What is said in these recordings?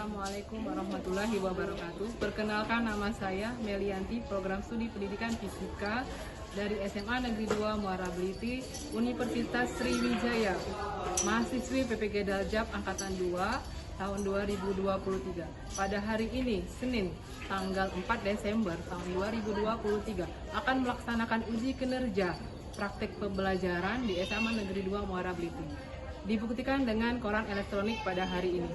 Assalamualaikum warahmatullahi wabarakatuh. Perkenalkan, nama saya Melianti, program studi pendidikan fisika dari SMA Negeri 2 Muara Beliti, Universitas Sriwijaya, mahasiswi PPG Daljab Angkatan 2 tahun 2023. Pada hari ini, Senin, tanggal 4 Desember tahun 2023, akan melaksanakan uji kinerja praktek pembelajaran di SMA Negeri 2 Muara Beliti. Dibuktikan dengan koran elektronik pada hari ini.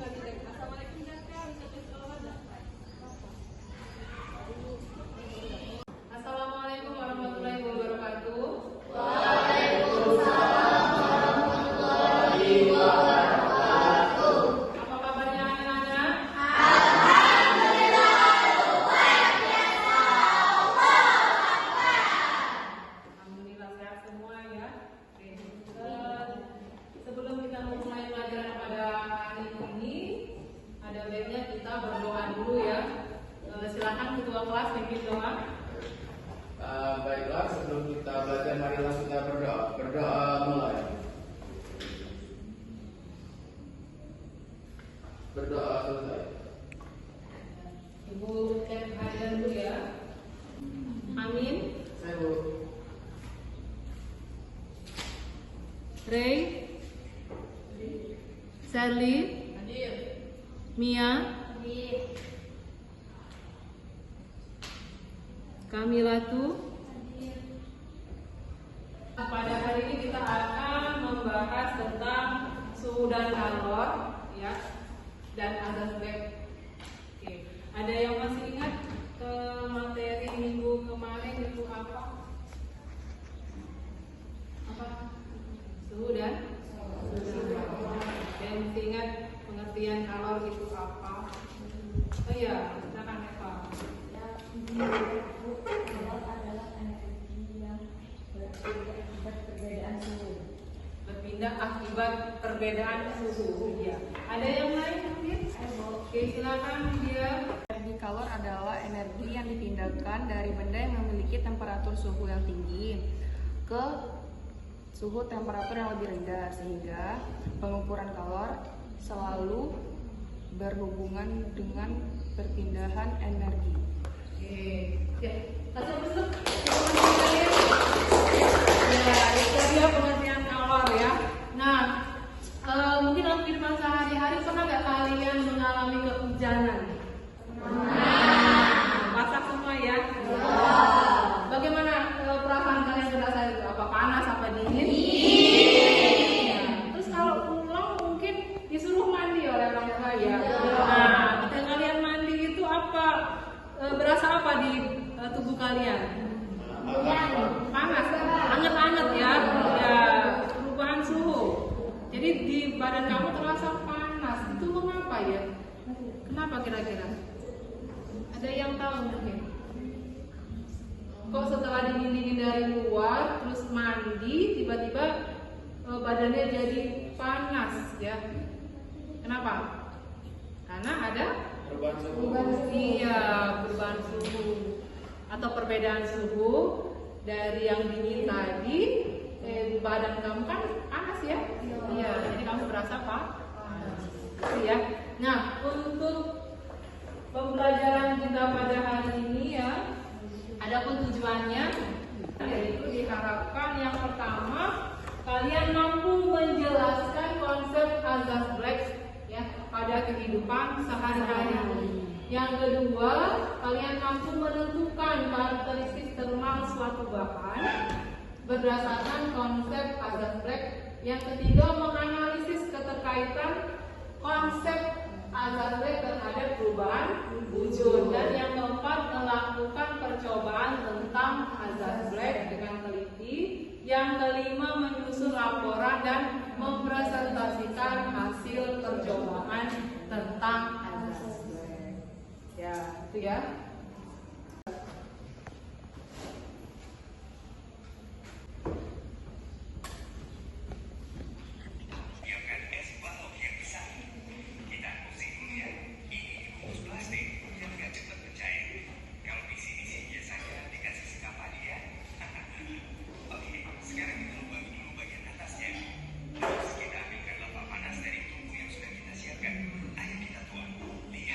Assalamualaikum warahmatullahi wabarakatuh. Waalaikumsalam warahmatullahi wabarakatuh. Apa kabarnya anak-anak? Alhamdulillah, luar biasa. Alhamdulillah sehat semua ya. Oke. Sebelum kita mulai pelajaran pada hari ini, ada baiknya kita berdoa dulu ya. Silakan ketua kelas pimpin doa. Baiklah, sebelum kita belajar, marilah kita berdoa. Berdoa mulai. Berdoa selesai. Ibu cek hadiran dulu ya. Amin. Saya Bu. Ray, Sally, Mia, Kamilatu. Pada hari ini kita akan membahas tentang suhu dan kalor, ya, dan azas Black. Oke. Ada yang masih ingat ke materi minggu kemarin itu apa? Apa? Suhu dan ingat pengertian kalor itu apa? Oh iya, silakan Eva. Kalor adalah energi yang Berpindah akibat perbedaan suhu. Ya. Ada yang lain mungkin? Oke, silakan dia. Energi kalor adalah energi yang dipindahkan dari benda yang memiliki temperatur suhu yang tinggi ke suhu temperatur yang lebih rendah, sehingga pengukuran kalor selalu berhubungan dengan perpindahan energi. Oke, ya. Langsung masuk. Ya, itu dia pengertian kalor ya. Nah, mungkin dalam kehidupan sehari-hari pernah nggak kalian mengalami kehujanan? Masak semua ya. Bagaimana perasaan kalian berasa itu? Apa panas, apa dingin? Ya. Terus kalau pulang mungkin disuruh mandi oleh orang tua ya. Nah, ketika kalian mandi itu apa? Berasa apa di tubuh kalian? Panas, anget-anget ya. Ya, perubahan suhu. Jadi di badan kamu terasa panas. Itu mengapa ya? Kenapa kira-kira? Ada yang tahu mungkin? Kok setelah dingin-dingin dari luar, terus mandi, tiba-tiba badannya jadi panas ya? Kenapa? Karena ada Perubahan suhu. Iya, perubahan suhu atau perbedaan suhu dari yang dingin tadi, badan kamu kan panas ya? Iya, jadi kamu berasa panas. Ya. Nah, untuk pembelajaran kita pada hari ini ya, adapun tujuannya yaitu diharapkan yang pertama kalian mampu menjelaskan konsep azas Black ya pada kehidupan sehari-hari. Yang kedua, kalian mampu menentukan karakteristik termal suatu bahan berdasarkan konsep azas Black. Yang ketiga, menganalisis keterkaitan konsep azas Black terhadap perubahan wujud. Dan yang keempat, melakukan percobaan tentang azas Black dengan teliti. Yang kelima, menyusun laporan dan mempresentasikan hasil percobaan tentang azas Black. Ya, itu ya. Siapkan es balok yang besar. Kita uji dulu ya. Ini dibungkus plastik yang gak cepat mencair. Kalau isi-isinya saja dikasih sekapan ya. Oke, sekarang kita lubangi dulu bagian atasnya. Terus kita ambilkan lava panas dari tungku yang sudah kita siapkan. Ayo kita tuang. Lihat.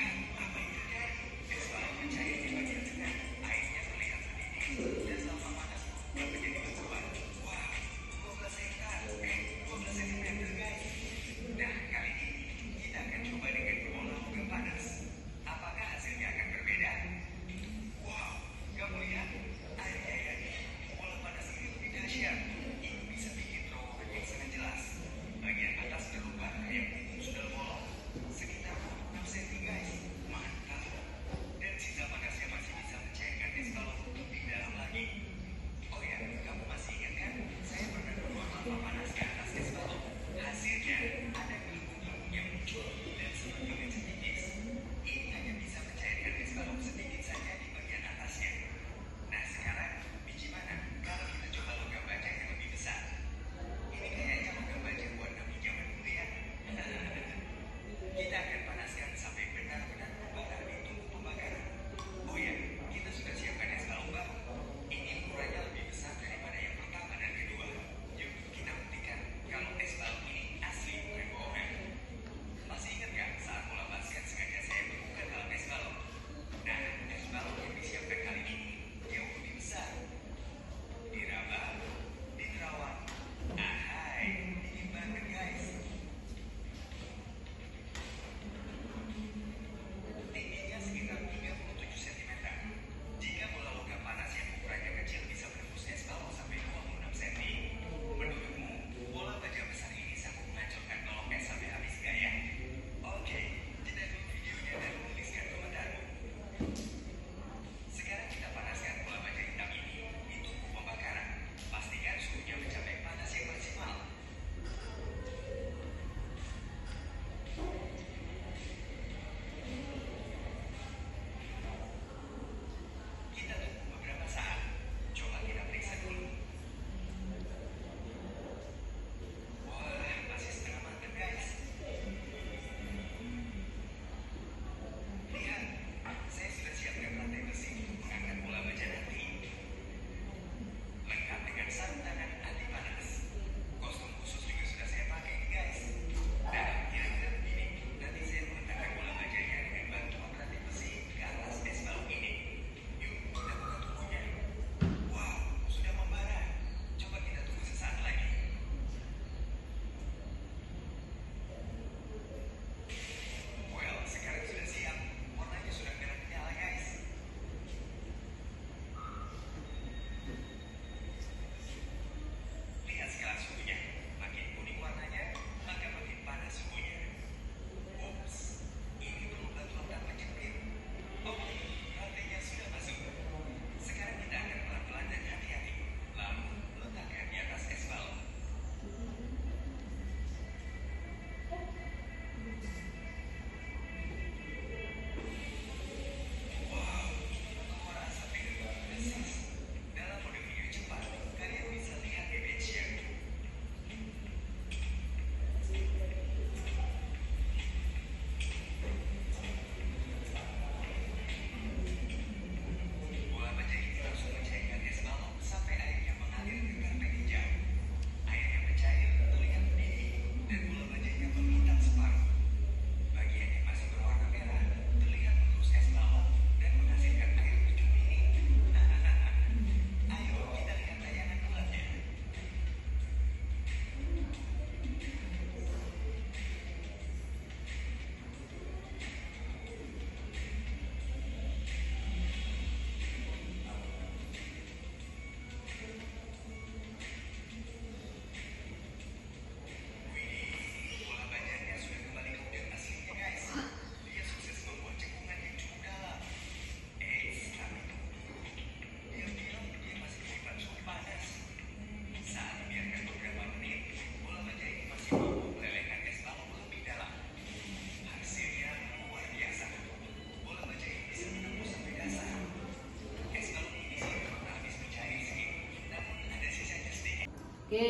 Oke.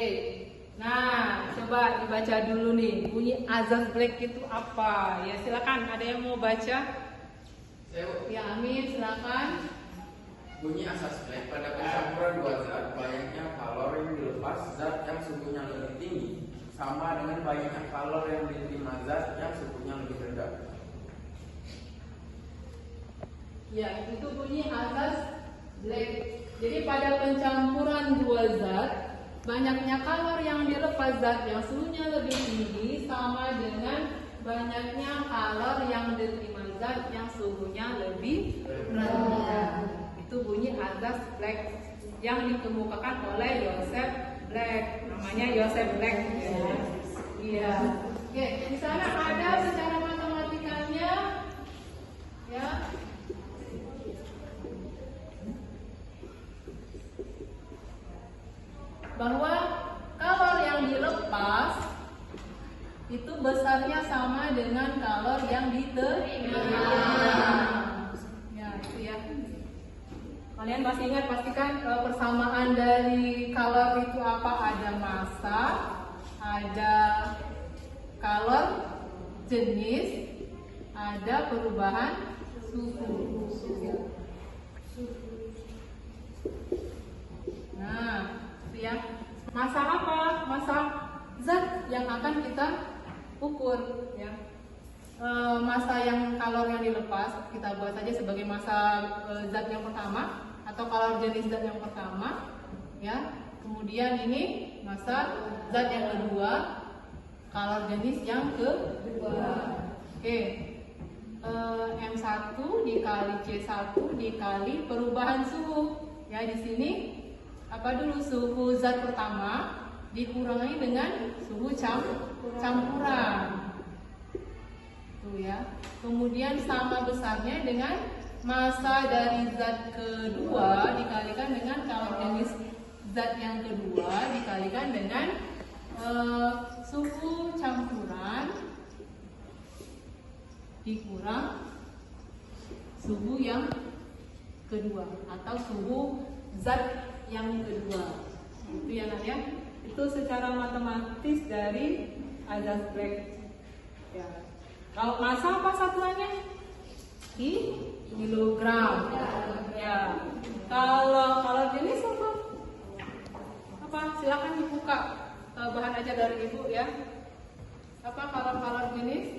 Nah, coba dibaca dulu nih. Bunyi azaz black itu apa? Ya, silakan. Ada yang mau baca? Saya Ya, Amin, silakan. bunyi asas black pada pencampuran dua zat, banyaknya kalor yang dilepas zat yang suhunya lebih tinggi sama dengan banyaknya kalor yang diterima zat yang suhunya lebih rendah. Ya, itu bunyi azaz black. Jadi pada pencampuran dua zat, banyaknya kalor yang dilepas zat yang suhunya lebih tinggi sama dengan banyaknya kalor yang diterima zat yang suhunya lebih rendah. Itu bunyi azaz black yang dikemukakan oleh Joseph Black. Namanya Joseph Black. Ya. Iya. Oke, di sana ada secara matematikanya, ya. Bahwa kalor yang dilepas itu besarnya sama dengan kalor yang diterima. Ya, itu ya. Kalian masih ingat pastikan persamaan dari kalor itu apa? Ada massa, ada kalor jenis, ada perubahan suhu. Nah, ya, massa apa? Massa zat yang akan kita ukur, ya. Massa yang kalor yang dilepas kita buat saja sebagai massa zat yang pertama atau kalor jenis zat yang pertama, ya. Kemudian ini massa zat yang kedua, kalor jenis yang kedua. Oke. M1 dikali C1 dikali perubahan suhu. Ya, di sini apa dulu? Suhu zat pertama dikurangi dengan suhu campuran. Tuh ya. Kemudian sama besarnya dengan massa dari zat kedua dikalikan dengan kalor jenis zat yang kedua dikalikan dengan suhu campuran dikurang suhu yang kedua atau suhu zat yang kedua. Itu ya, Nak, ya. Itu secara matematis dari azaz Black. Ya. Kalau massa apa satuannya? Kilogram. Ya. Kalau jenis apa? Silakan dibuka bahan aja dari Ibu, ya. Apa kalor jenis?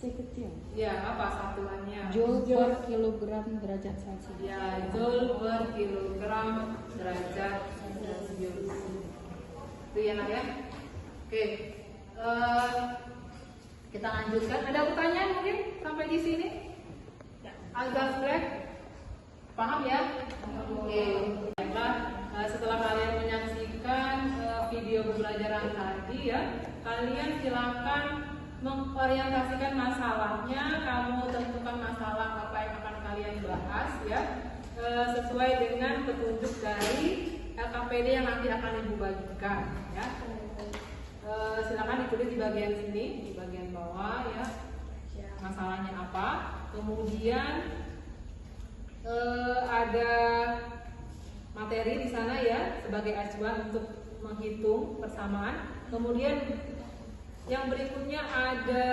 C kecil. Ya, apa satuannya? Joule per kilogram derajat Celcius. Ya, joule per kilogram derajat Celcius. Itu ya, Nak, ya. Oke. Kita lanjutkan. Ada pertanyaan mungkin sampai di sini? Azaz Black? Paham ya? Oke. Baiklah, setelah kalian menyaksikan video pembelajaran tadi, ya, kalian silakan mengorientasikan masalahnya. Kamu tentukan masalah apa yang akan kalian bahas, ya, sesuai dengan petunjuk dari LKPD yang nanti akan Ibu bagikan, ya. Silakan ditulis di bagian sini, di bagian bawah, ya, masalahnya apa. Kemudian ada materi di sana, ya, sebagai acuan untuk menghitung persamaan. Kemudian yang berikutnya ada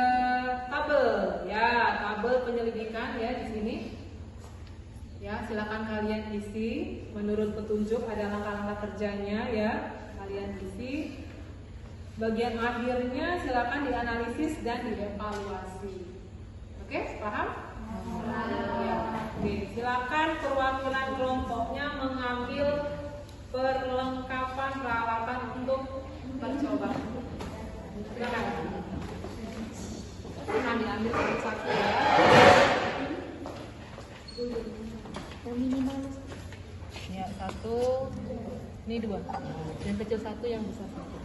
tabel, ya, tabel penyelidikan, ya, di sini. Ya, silakan kalian isi menurut petunjuk, ada langkah-langkah kerjanya, ya, kalian isi. Bagian akhirnya silakan dianalisis dan dievaluasi. Oke, paham? Ya. Oke, silakan perwakilan kelompoknya mengambil perlengkapan peralatan untuk percobaan. Silakan. Silakan diambil satu-satu, ya. Ya, satu. Ini dua. Yang kecil satu, yang besar satu.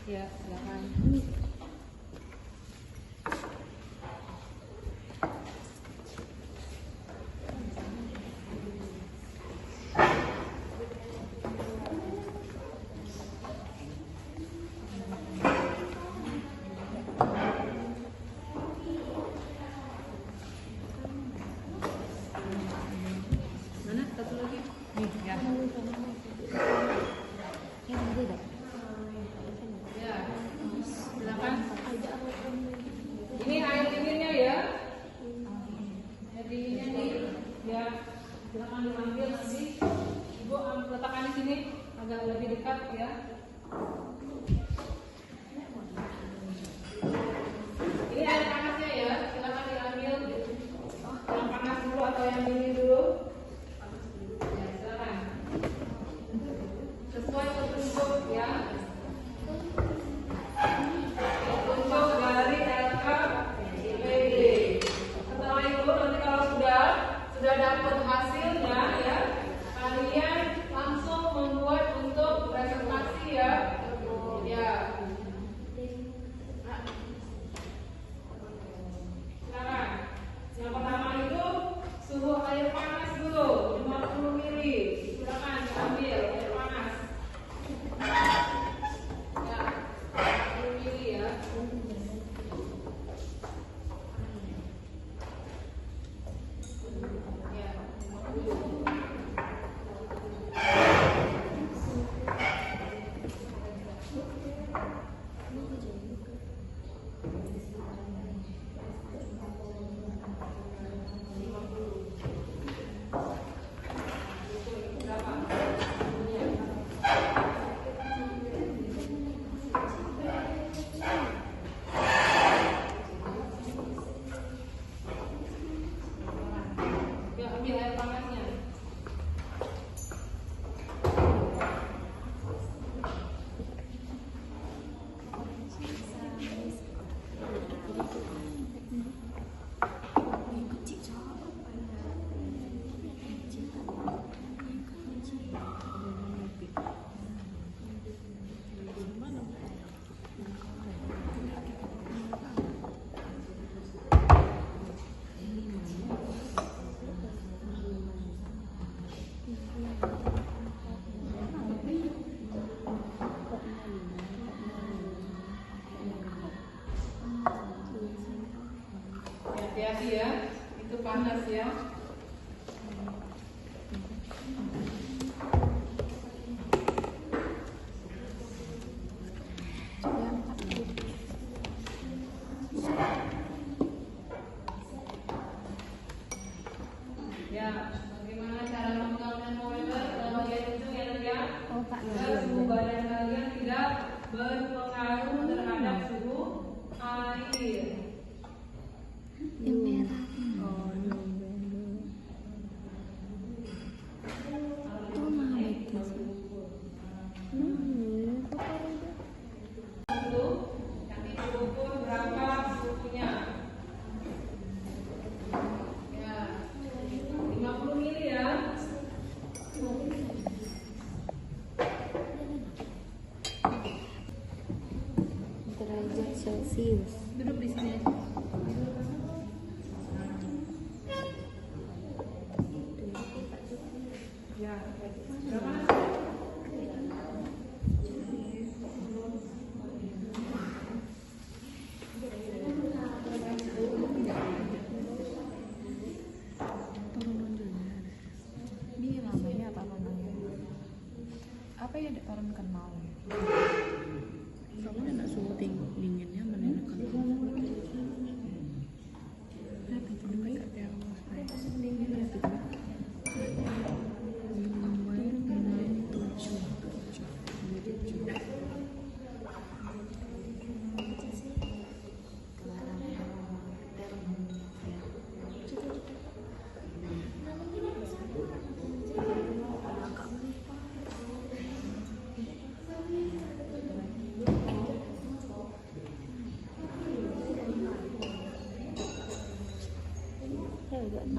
Ya, silakan. Mana satu lagi? Nih, ya. Ya, ambil air panasnya. Hati-hati ya, itu panas ya. Ya, bagaimana cara mengganggu boiler dalam bagian itu ya, Nak, ya? Oh, Pak, Agar suhu badan kalian tidak berpengaruh terhadap suhu air. yang merah. Nanti diukur berapa suhunya. Ya, 50 mili ya. Derajat Celcius. Duduk di sini aja. Ya, berapa? Ini namanya apa namanya? Apa ya orang kenal? Soalnya enak suhu dinginnya menenangkan. Agak 6.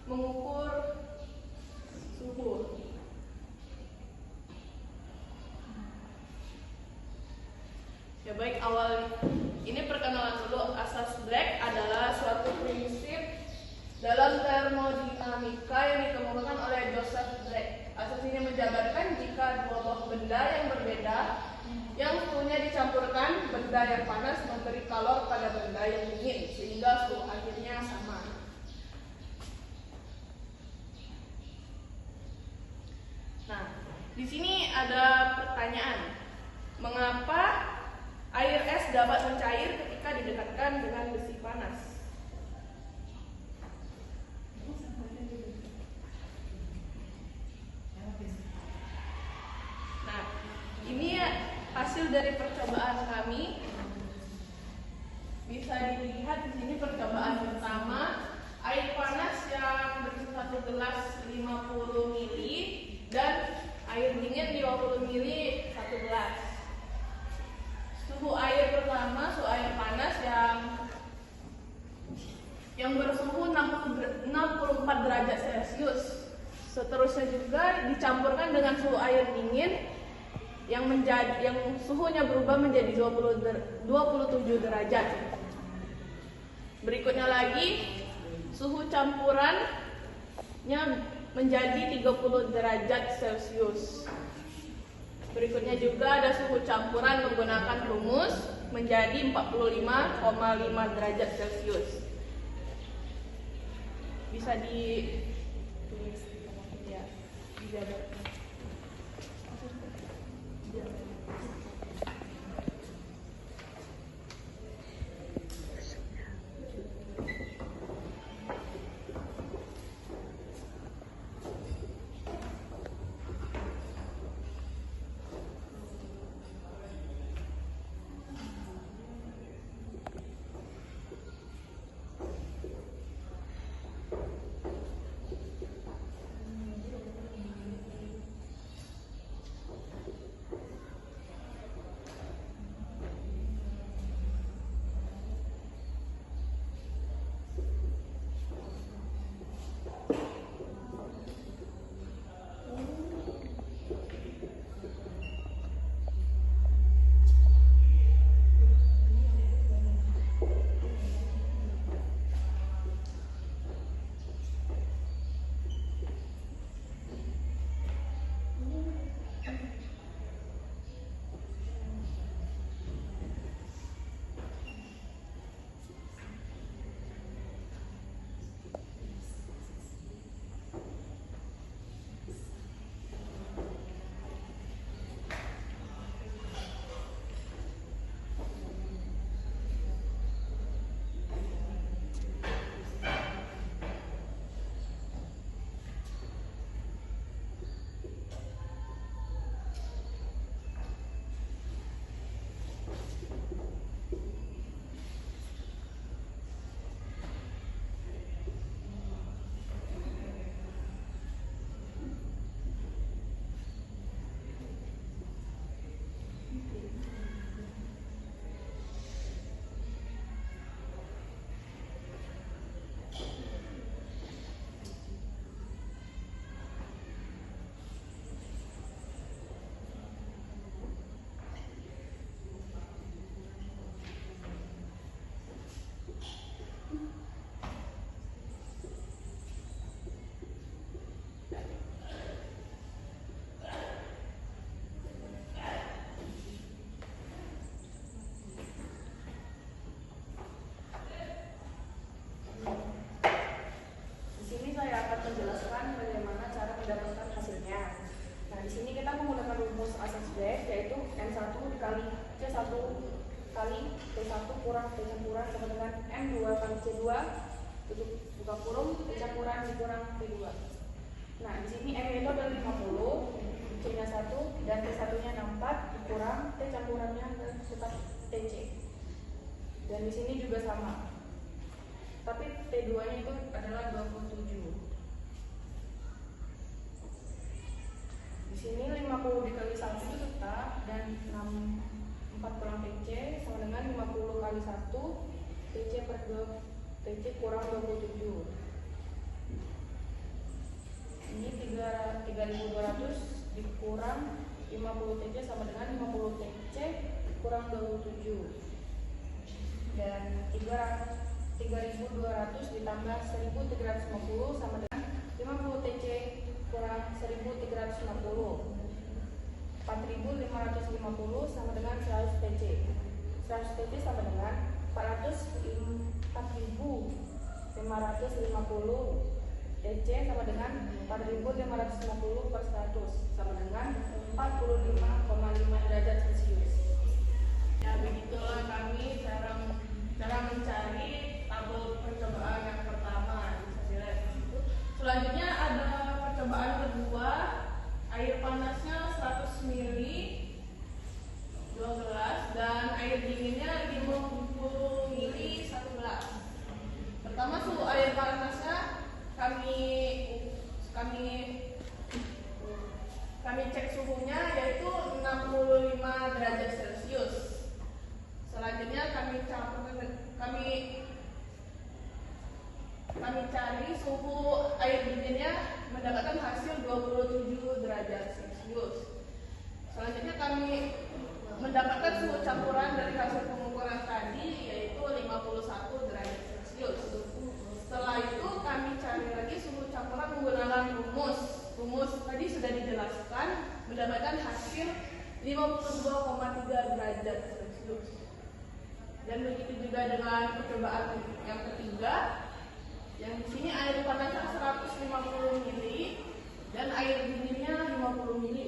mengukur suhu. Ya baik, awal ini perkenalan dulu. Asas Black adalah suatu prinsip dalam termodinamika yang dikemukakan oleh Joseph Black. Asas ini menjabarkan jika dua buah benda yang berbeda yang suhunya dicampurkan, benda yang panas memberi kalor pada benda yang dingin sehingga suhu akhirnya sama. Nah, di sini ada pertanyaan. Mengapa air es dapat mencair ketika didekatkan dengan besi panas? Nah, ini hasil dari percobaan kami. Bisa dilihat di sini percobaan pertama, air panas yang berisi 1 gelas 50 ml dan air dingin 50 ml 1 gelas. Suhu air pertama, suhu air panas yang bersuhu 64 derajat Celcius. Seterusnya juga dicampurkan dengan suhu air dingin yang suhunya berubah menjadi 27 derajat. Berikutnya lagi suhu campurannya menjadi 30 derajat Celcius. Berikutnya juga ada suhu campuran menggunakan rumus menjadi 45,5 derajat Celcius. Bisa ditulis ya, dijabarkan. kurang P campuran sama dengan M2 kali C2 tutup buka kurung P campuran dikurang P2. Nah, di sini M itu adalah 50, C-nya 1 dan T1-nya 64 dikurang T campurannya dan tetap TC. Dan di sini juga sama. Tapi T2-nya itu adalah 27. Di sini 50 dikali 1 itu tetap dan 4 kurang TC sama dengan 50 kali 1 TC per 2 TC kurang 27. dikurang 50 TC sama dengan 50 TC kurang 27. Dan 3.200 ditambah 1.350 sama dengan 50 TC kurang 1.360. 4.550 sama dengan 100 TC. 100 TC sama dengan 4.550 TC sama dengan 4.550 per 100 sama dengan 45,5 derajat Celcius. Ya, begitulah kami cara mencari tabel percobaan yang pertama. Bisa dilihat di situ. Selanjutnya ada percobaan kedua, air panasnya 100 ml 2 gelas dan air dinginnya 50 ml 1 gelas. Pertama suhu air panasnya kami cek suhunya yaitu 65 derajat Celcius. Selanjutnya kami cari suhu air dinginnya, mendapatkan hasil 27 derajat Celcius. Selanjutnya kami mendapatkan suhu campuran dari hasil pengukuran tadi yaitu 51 derajat Celcius. Setelah itu kami cari lagi suhu campuran menggunakan rumus. Rumus tadi sudah dijelaskan, mendapatkan hasil 52,3 derajat Celcius. Dan begitu juga dengan percobaan yang ketiga, yang di sini air panasnya 150 ml dan air dinginnya 50 ml.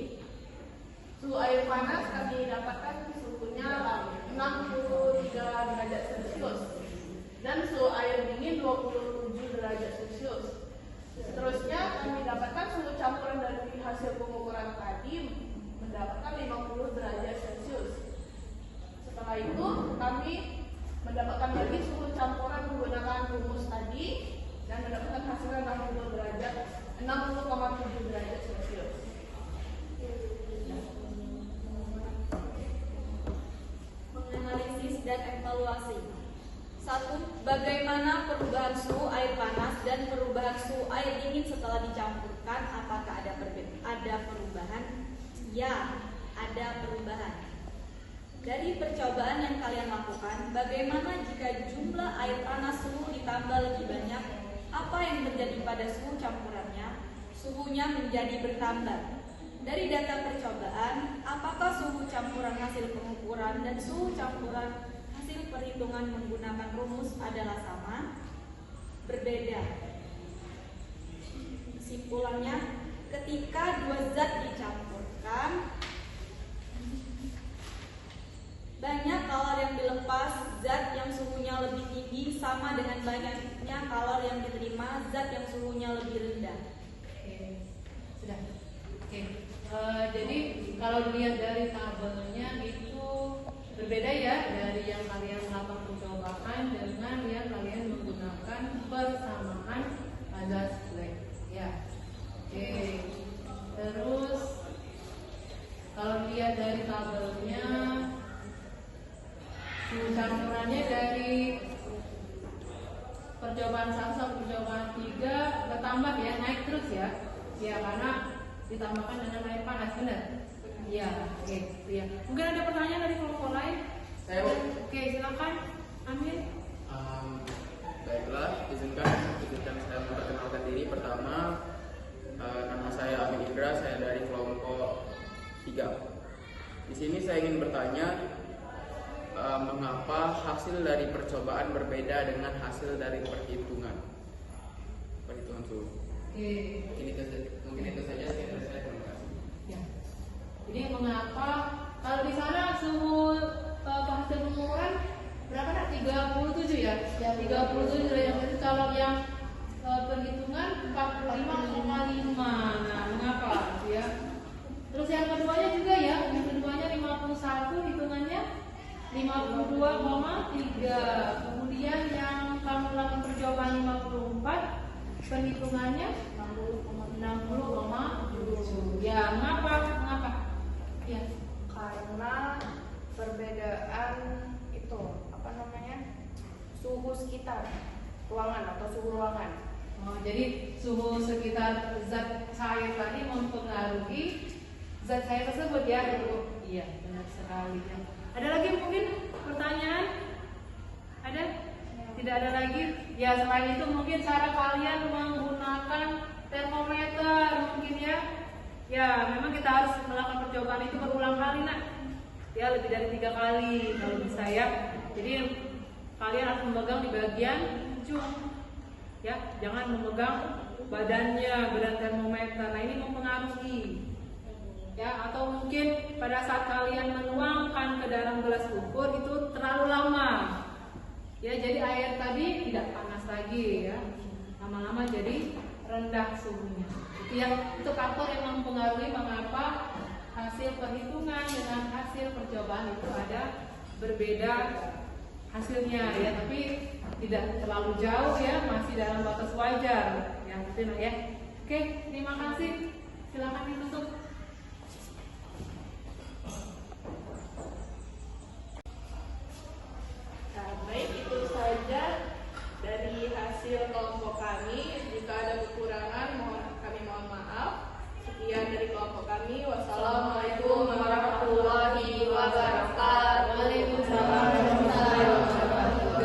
Suhu air panas kami dapatkan suhunya 63 derajat Celcius dan suhu air dingin 27 derajat Celcius. Seterusnya kami dapatkan suhu campuran dari hasil pengukuran tadi mendapatkan 50 derajat Celcius. Setelah itu kami mendapatkan lagi suhu campuran menggunakan rumus tadi dan mendapatkan hasilnya 60,7 derajat Celcius. Menganalisis dan evaluasi. 1. Bagaimana perubahan suhu air panas dan perubahan suhu air dingin setelah dicampurkan? Apakah ada perubahan? Ya, ada perubahan. Dari percobaan yang kalian lakukan, bagaimana jika jumlah air panas suhu ditambah lebih banyak? Apa yang terjadi pada suhu campurannya? Suhunya menjadi bertambah. Dari data percobaan, apakah suhu campuran hasil pengukuran dan suhu campuran hasil perhitungan menggunakan rumus adalah sama? Berbeda. Kesimpulannya, ketika dua zat dicampurkan, banyak kalor yang dilepas, zat yang suhunya lebih tinggi sama dengan banyaknya kalor yang diterima zat yang suhunya lebih rendah. Oke, sudah. Oke. Jadi kalau dilihat dari tabelnya itu berbeda ya dari yang kalian melakukan percobaan dengan yang kalian menggunakan persamaan azas Black. Ya. Oke. Terus kalau dilihat dari tabelnya, suhu campurannya dari percobaan 1 sampai percobaan 3 bertambah ya, naik terus ya. Ya, karena ditambahkan dengan air panas, benar? Iya, oke. Iya. Mungkin ada pertanyaan dari kelompok lain? Oke, silakan. Amir. Baiklah, izinkan saya memperkenalkan diri. Pertama, nama saya Amin Indra, saya dari kelompok 3. Di sini saya ingin bertanya, mengapa hasil dari percobaan berbeda dengan hasil dari perhitungan suhu. Oke. Mungkin itu saja. Terima kasih. Ya. Jadi mengapa kalau di sana suhu hasil pengukuran berapa nak? 37 ya? Ya 37 derajat Celcius. Kalau yang perhitungan 45,5. Nah, mengapa ya? Terus yang keduanya juga ya, yang keduanya 51 hitungannya 52,3. Kemudian yang kamu lakukan percobaan 54 perhitungannya 60,7. Ya, mengapa? Ya, Karena perbedaan itu suhu sekitar ruangan atau suhu ruangan. jadi suhu sekitar zat cair tadi mempengaruhi zat saya tersebut ya Ibu. Iya, benar sekali. Ada lagi mungkin pertanyaan? Ada? Tidak ada lagi? Ya, selain itu mungkin cara kalian menggunakan termometer mungkin ya. Ya, memang kita harus melakukan percobaan itu berulang kali nak. Ya, lebih dari 3 kali kalau bisa ya. Jadi kalian harus memegang di bagian ujung. Ya, jangan memegang badan termometer. Nah, ini mempengaruhi. Ya, atau mungkin pada saat kalian menuangkan ke dalam gelas ukur itu terlalu lama. Ya, jadi air tadi tidak panas lagi ya. Lama-lama jadi rendah suhunya. Itu faktor yang mempengaruhi mengapa hasil perhitungan dengan hasil percobaan itu ada berbeda hasilnya ya, tapi tidak terlalu jauh ya, masih dalam batas wajar yang penting ya. Oke, terima kasih. Silakan ditutup. Nah, baik, itu saja dari hasil kelompok kami. Jika ada kekurangan, kami mohon maaf. Sekian dari kelompok kami. Wassalamualaikum warahmatullahi wabarakatuh. Waalaikumsalam warahmatullahi wabarakatuh.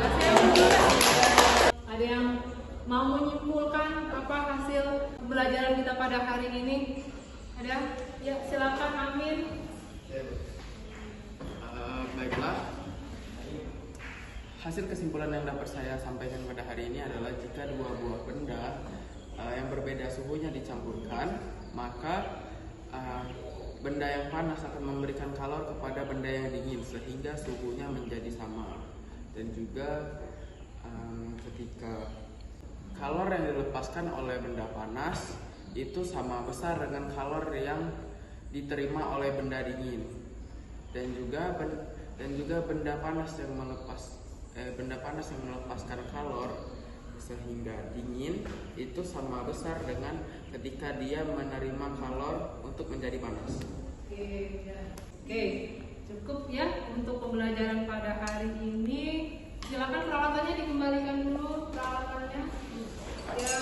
Ada yang mau menyimpulkan apa hasil pembelajaran kita pada hari ini? Ada? Ya, silakan Amin. Baiklah. Hasil kesimpulan yang dapat saya sampaikan pada hari ini adalah jika dua buah benda yang berbeda suhunya dicampurkan, maka benda yang panas akan memberikan kalor kepada benda yang dingin sehingga suhunya menjadi sama. Dan juga ketika kalor yang dilepaskan oleh benda panas itu sama besar dengan kalor yang diterima oleh benda dingin. Dan juga benda panas yang melepaskan kalor sehingga dingin itu sama besar dengan ketika dia menerima kalor untuk menjadi panas. Oke, cukup ya untuk pembelajaran pada hari ini. Silakan peralatannya dikembalikan dulu, peralatannya. Ya,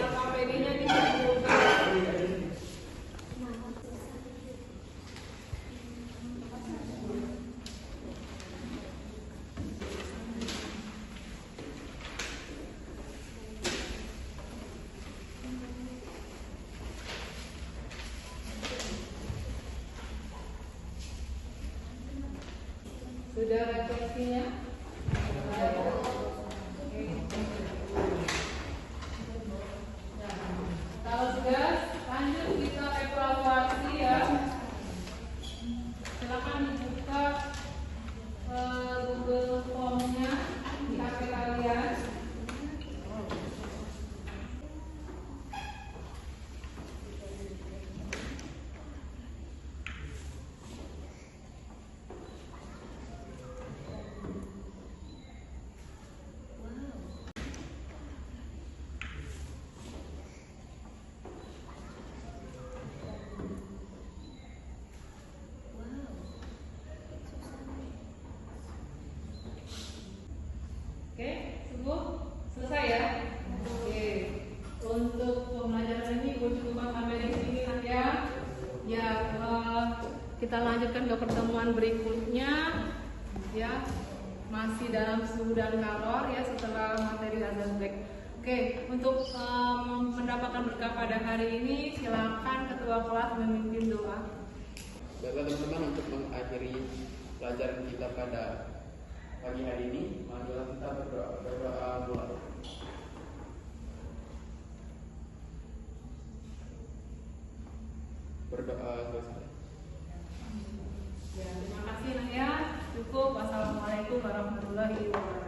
yang APD-nya dikumpulkan. Sudah refleksinya? Kalau sudah, lanjut kita evaluasi ya. Silakan dibuka Google Form-nya di HP kalian. Oke, sungguh selesai ya. Oke, untuk pembelajaran ini gue cukupkan sampai di sini ya. Ya, kita lanjutkan ke pertemuan berikutnya. Ya, masih dalam suhu dan kalor ya setelah materi azan break. Oke, untuk mendapatkan berkah pada hari ini, silakan ketua kelas memimpin doa. Baiklah teman-teman, untuk mengakhiri pelajaran kita pada pagi hari ini, marilah kita berdoa mulai. Berdoa selesai. Ya, terima kasih Naya. Cukup. Wassalamualaikum warahmatullahi wabarakatuh.